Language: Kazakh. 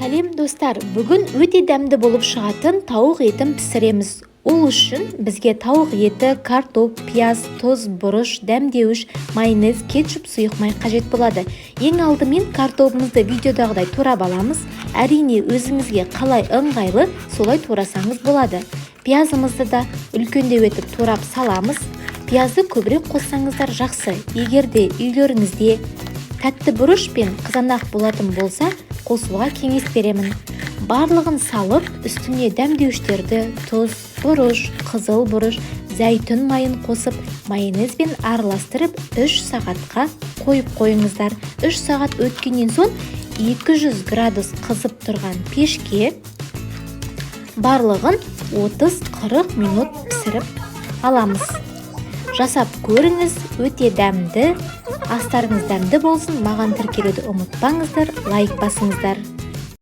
Сәлем достар, бүгін өте дәмді болып шығатын тауық етін пісіреміз. Ол үшін бізге тауық еті, картоп, пияз, тұз, бұрыш, дәмдеуіш, майонез, кетчуп, сұйық май қажет болады. Ең алдымен картопымызды видеодағыдай турап аламыз. Әрине өзіңізге қалай ыңғайлы, солай турасаңыз болады. Пиязымызды да үлкендеу етіп турап саламыз. Пиязды көбірек қоссаңыздар жақсы. Егерде үйлеріңізде тәтті бұрыш пен қызанақ болатын болса, қосуға кеңес беремін. Барлығын салып, үстіне дәмдеуіштерді, тұз, бұрыш, қызыл бұрыш, зәйтүн майын қосып, майонезбен араластырып 3 сағатқа қойып қойыңыздар. 3 сағат өткеннен соң 200 градус қызып тұрған пешке барлығын 30-40 минут пісіріп аламыз. Жасап көріңіз, өте дәмді. Астарыңыз дәмді болсын, маған тіркелуді ұмытпаңыздар, лайк басыңыздар.